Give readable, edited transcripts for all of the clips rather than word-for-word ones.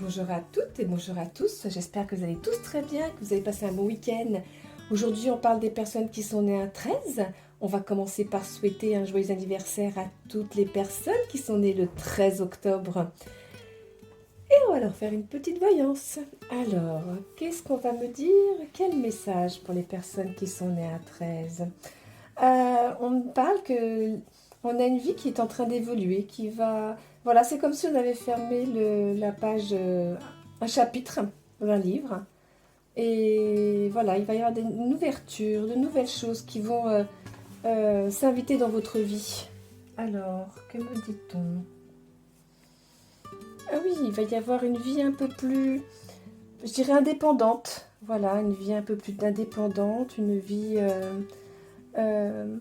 Bonjour à toutes et bonjour à tous, j'espère que vous allez tous très bien, que vous avez passé un bon week-end. Aujourd'hui on parle des personnes qui sont nées un 13. On va commencer par souhaiter un joyeux anniversaire à toutes les personnes qui sont nées le 13 octobre. Et on va leur faire une petite voyance. Alors, qu'est-ce qu'on va me dire? Quel message pour les personnes qui sont nées à 13? On me parle que on a une vie qui est en train d'évoluer, qui va... Voilà, c'est comme si on avait fermé la page, un chapitre d'un livre. Et voilà, il va y avoir une ouverture, de nouvelles choses qui vont s'inviter dans votre vie. Alors, que me dit-on? Ah oui, il va y avoir une vie un peu plus, je dirais, indépendante. Voilà, une vie un peu plus indépendante, une vie euh,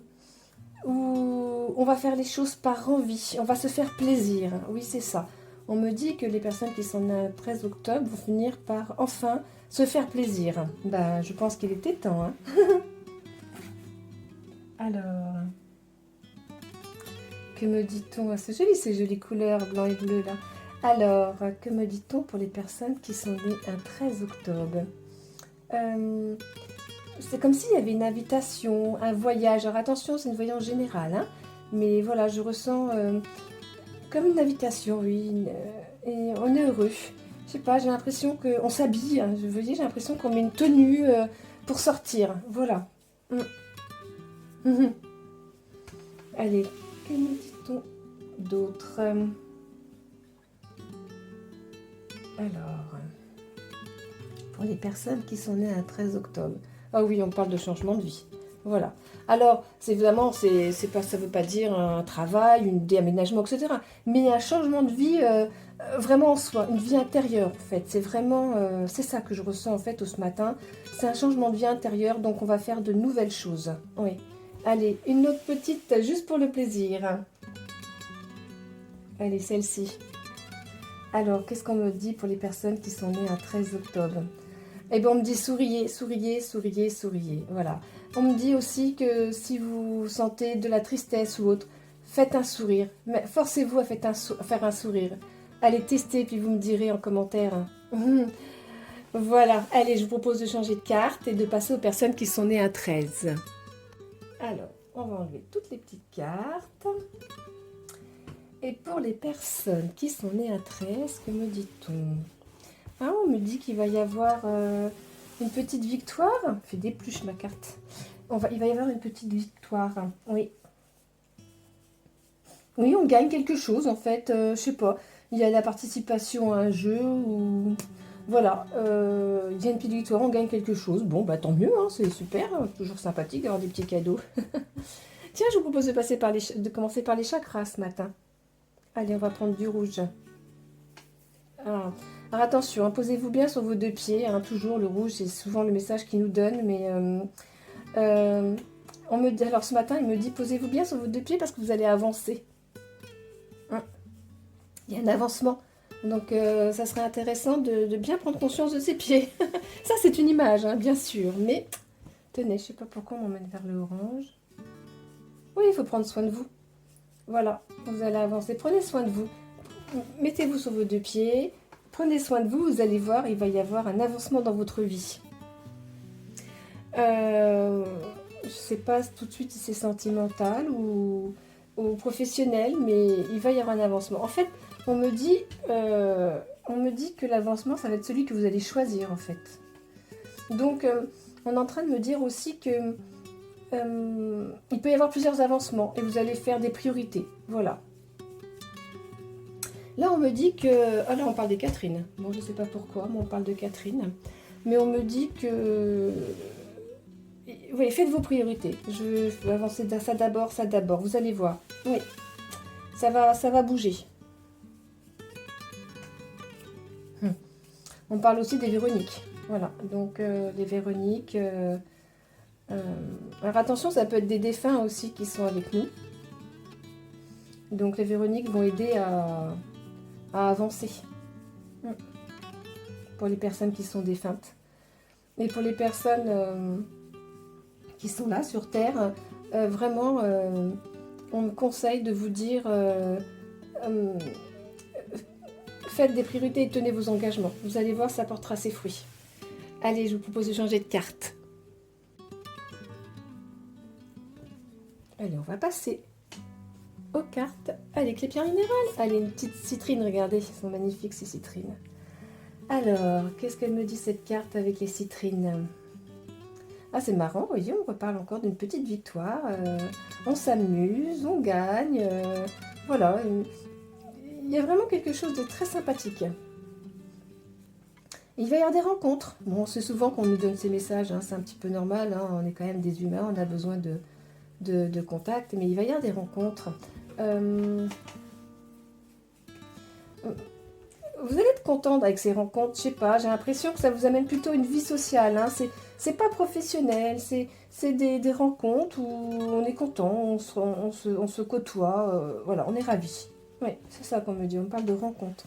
où on va faire les choses par envie, on va se faire plaisir. Oui, c'est ça. On me dit que les personnes qui sont nées le 13 octobre vont finir par enfin se faire plaisir. Ben, je pense qu'il était temps, hein. Alors, que me dit-on? C'est joli ces jolies couleurs blanc et bleu là. Alors, que me dit-on pour les personnes qui sont nées un 13 octobre? C'est comme s'il y avait une invitation, un voyage. Alors attention, c'est une voyage générale, hein, mais voilà, je ressens comme une invitation, oui, et on est heureux. Je sais pas, j'ai l'impression qu'on s'habille, hein, je veux dire, j'ai l'impression qu'on met une tenue pour sortir, voilà. Mm. Mhm. Allez, que nous dit-on d'autre? Alors, pour les personnes qui sont nées un 13 octobre. Ah oui, on parle de changement de vie. Voilà. Alors, c'est évidemment, c'est pas, ça ne veut pas dire un travail, un déaménagement, etc. Mais un changement de vie vraiment en soi, une vie intérieure en fait. C'est vraiment, c'est ça que je ressens en fait ce matin. C'est un changement de vie intérieure, donc on va faire de nouvelles choses. Oui. Allez, une autre petite, juste pour le plaisir. Allez, celle-ci. Alors, qu'est-ce qu'on me dit pour les personnes qui sont nées un 13 octobre? Eh bien, on me dit souriez, souriez, souriez, souriez. Voilà. On me dit aussi que si vous sentez de la tristesse ou autre, faites un sourire. Mais forcez-vous à faire un sourire. Allez tester, puis vous me direz en commentaire. Voilà. Allez, je vous propose de changer de carte et de passer aux personnes qui sont nées à 13. Alors, on va enlever toutes les petites cartes. Et pour les personnes qui sont nées à 13, que me dit-on? Ah, on me dit qu'il va y avoir une petite victoire. Fais des pluches ma carte. Il va y avoir une petite victoire. Oui. Oui, on gagne quelque chose en fait. Je sais pas. Il y a la participation à un jeu ou voilà. Il y a une petite victoire, on gagne quelque chose. Bon, bah tant mieux, hein, c'est super. Toujours sympathique d'avoir des petits cadeaux. Tiens, je vous propose de commencer par les chakras ce matin. Allez, on va prendre du rouge. Ah. Alors attention, hein, posez-vous bien sur vos deux pieds, hein, toujours le rouge, c'est souvent le message qu'il nous donne, mais on me dit, alors ce matin, il me dit posez-vous bien sur vos deux pieds parce que vous allez avancer. Hein, il y a un avancement, donc ça serait intéressant de bien prendre conscience de ses pieds. Ça c'est une image, hein, bien sûr, mais tenez, je sais pas pourquoi on m'emmène vers le orange. Oui, il faut prendre soin de vous. Voilà, vous allez avancer, prenez soin de vous. Mettez-vous sur vos deux pieds. Prenez soin de vous, vous allez voir, il va y avoir un avancement dans votre vie. Je ne sais pas tout de suite si c'est sentimental ou professionnel, mais il va y avoir un avancement. En fait, on me dit que l'avancement, ça va être celui que vous allez choisir, en fait. Donc, on est en train de me dire aussi que il peut y avoir plusieurs avancements et vous allez faire des priorités. Voilà. Là, on me dit que... Ah là, on parle des Catherine. Bon, je ne sais pas pourquoi, mais on parle de Catherine. Mais on me dit que... Oui, faites vos priorités. Je vais avancer ça d'abord, ça d'abord. Vous allez voir. Oui, ça va bouger. On parle aussi des Véroniques. Voilà, donc les Véroniques... Alors attention, ça peut être des défunts aussi qui sont avec nous. Donc les Véroniques vont aider à avancer. Pour les personnes qui sont défuntes. Et pour les personnes qui sont là sur Terre, vraiment, on me conseille de vous dire faites des priorités et tenez vos engagements. Vous allez voir, ça portera ses fruits. Allez, je vous propose de changer de carte. Allez, on va passer aux cartes avec les pierres minérales. Allez, une petite citrine, regardez, elles sont magnifiques ces citrines. Alors, qu'est-ce qu'elle me dit cette carte avec les citrines? Ah, c'est marrant, voyez, on reparle encore d'une petite victoire. On s'amuse, on gagne. Voilà, il y a vraiment quelque chose de très sympathique. Il va y avoir des rencontres. Bon, c'est souvent qu'on nous donne ces messages, hein, c'est un petit peu normal, hein, on est quand même des humains, on a besoin de contact, mais il va y avoir des rencontres. Vous allez être contente avec ces rencontres, je sais pas, j'ai l'impression que ça vous amène plutôt une vie sociale, hein, c'est pas professionnel, c'est des rencontres où on est content, on se côtoie, voilà, on est ravis. Oui, c'est ça qu'on me dit, on parle de rencontres.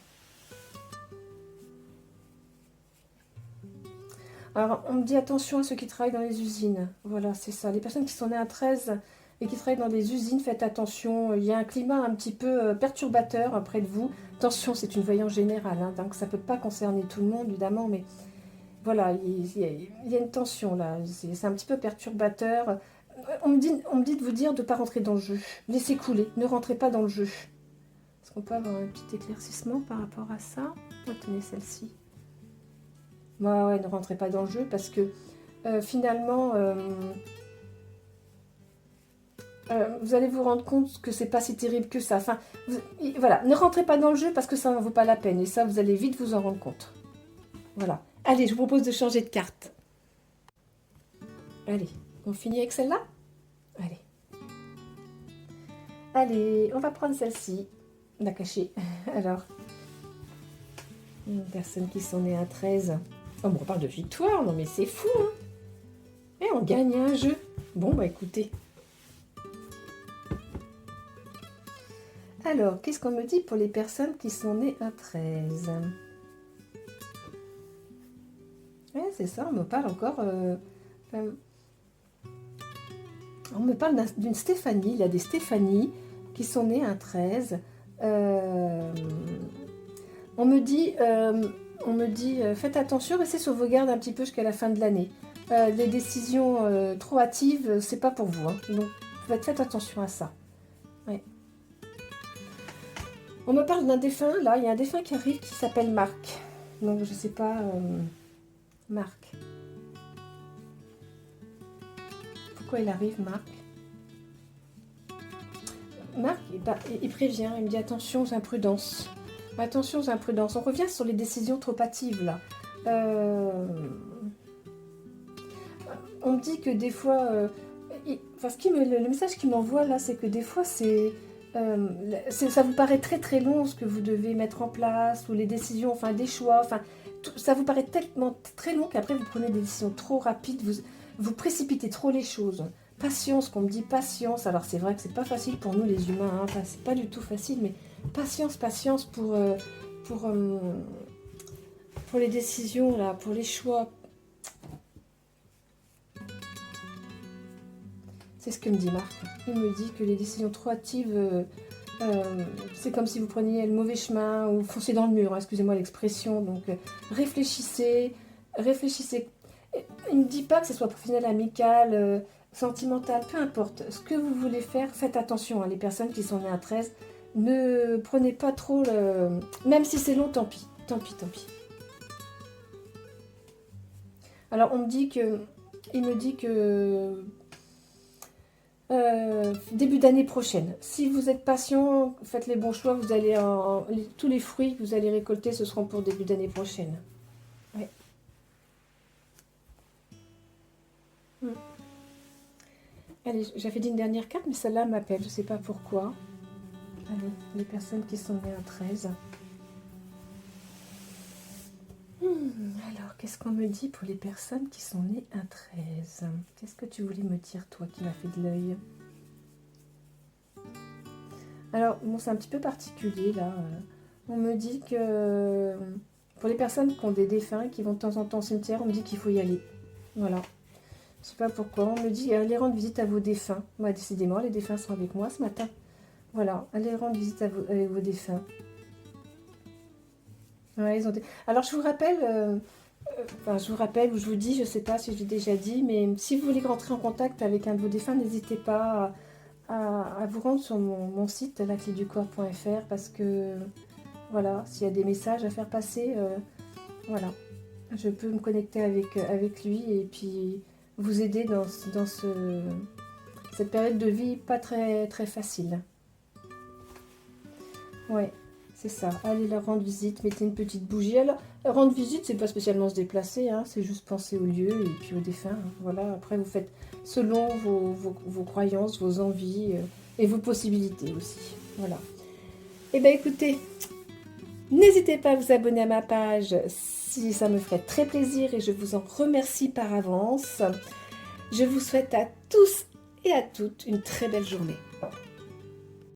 Alors, on me dit attention à ceux qui travaillent dans les usines. Voilà, c'est ça. Les personnes qui sont nées à 13 et qui travaillent dans des usines, faites attention. Il y a un climat un petit peu perturbateur près de vous. Attention, c'est une voyance générale, hein, donc ça ne peut pas concerner tout le monde, évidemment, mais voilà, il y a une tension là. C'est un petit peu perturbateur. On me dit de vous dire de ne pas rentrer dans le jeu. Laissez couler, ne rentrez pas dans le jeu. Est-ce qu'on peut avoir un petit éclaircissement par rapport à ça? Tenez celle-ci. Ouais, ne rentrez pas dans le jeu parce que finalement, vous allez vous rendre compte que c'est pas si terrible que ça. Enfin, voilà, ne rentrez pas dans le jeu parce que ça ne vaut pas la peine et ça, vous allez vite vous en rendre compte. Voilà. Allez, je vous propose de changer de carte. Allez, on finit avec celle-là? Allez. Allez, on va prendre celle-ci. On a caché. Alors, une personne qui sont nées à 13. Oh, on reparle de victoire, non mais c'est fou, hein. Et on gagne un jeu. Bon, bah écoutez. Alors, qu'est-ce qu'on me dit pour les personnes qui sont nées à 13? Ouais, c'est ça, on me parle encore... on me parle d'une Stéphanie, il y a des Stéphanie qui sont nées à 13. On me dit, faites attention, restez sur vos gardes un petit peu jusqu'à la fin de l'année. Les décisions trop hâtives, c'est pas pour vous, hein. Donc, faites attention à ça. Ouais. On me parle d'un défunt, là, il y a un défunt qui arrive qui s'appelle Marc. Donc, je sais pas, Marc. Pourquoi il arrive, Marc? Marc, il prévient, il me dit attention aux imprudences. Attention aux imprudences. On revient sur les décisions trop hâtives, là. On me dit que des fois... le message qu'il m'envoie, là, c'est que des fois, ça vous paraît très très long ce que vous devez mettre en place, ou les décisions, enfin des choix, enfin ça vous paraît tellement très long qu'après vous prenez des décisions trop rapides, vous précipitez trop les choses. Patience, qu'on me dit patience. Alors c'est vrai que c'est pas facile pour nous les humains, hein, c'est pas du tout facile, mais patience pour les décisions là, pour les choix. C'est ce que me dit Marc. Il me dit que les décisions trop hâtives, c'est comme si vous preniez le mauvais chemin ou foncez dans le mur, hein, excusez-moi l'expression. Donc réfléchissez. Il ne me dit pas que ce soit professionnel, amical, sentimental, peu importe. Ce que vous voulez faire, faites attention. Hein, les personnes qui sont nées à 13, ne prenez pas trop le... Même si c'est long, tant pis. Tant pis. Alors il me dit que début d'année prochaine. Si vous êtes patient, faites les bons choix, vous allez tous les fruits que vous allez récolter, ce seront pour début d'année prochaine. Ouais. Allez, j'avais dit une dernière carte, mais celle-là m'appelle, je ne sais pas pourquoi. Allez, les personnes qui sont nées à 13. Alors, qu'est-ce qu'on me dit pour les personnes qui sont nées à 13? Qu'est-ce que tu voulais me dire, toi, qui m'as fait de l'œil? Alors, bon, c'est un petit peu particulier, là. On me dit que pour les personnes qui ont des défunts, qui vont de temps en temps au cimetière, on me dit qu'il faut y aller. Voilà. Je sais pas pourquoi. On me dit, allez rendre visite à vos défunts. Moi, décidément, les défunts sont avec moi ce matin. Voilà, allez rendre visite à vos défunts. Ouais, alors je vous rappelle, enfin je vous rappelle ou je vous dis, je sais pas si je l'ai déjà dit, mais si vous voulez rentrer en contact avec un de vos défunts, n'hésitez pas à vous rendre sur mon site lacléducorps.fr parce que voilà, s'il y a des messages à faire passer, voilà, je peux me connecter avec lui et puis vous aider cette période de vie pas très, très facile. Ouais, c'est ça. Allez leur rendre visite, mettez une petite bougie. Alors, rendre visite, c'est pas spécialement se déplacer, hein, c'est juste penser au lieu et puis aux défunts, hein. Voilà, après vous faites selon vos croyances, vos envies et vos possibilités aussi. Voilà. Eh bien écoutez, n'hésitez pas à vous abonner à ma page si ça me ferait très plaisir et je vous en remercie par avance. Je vous souhaite à tous et à toutes une très belle journée.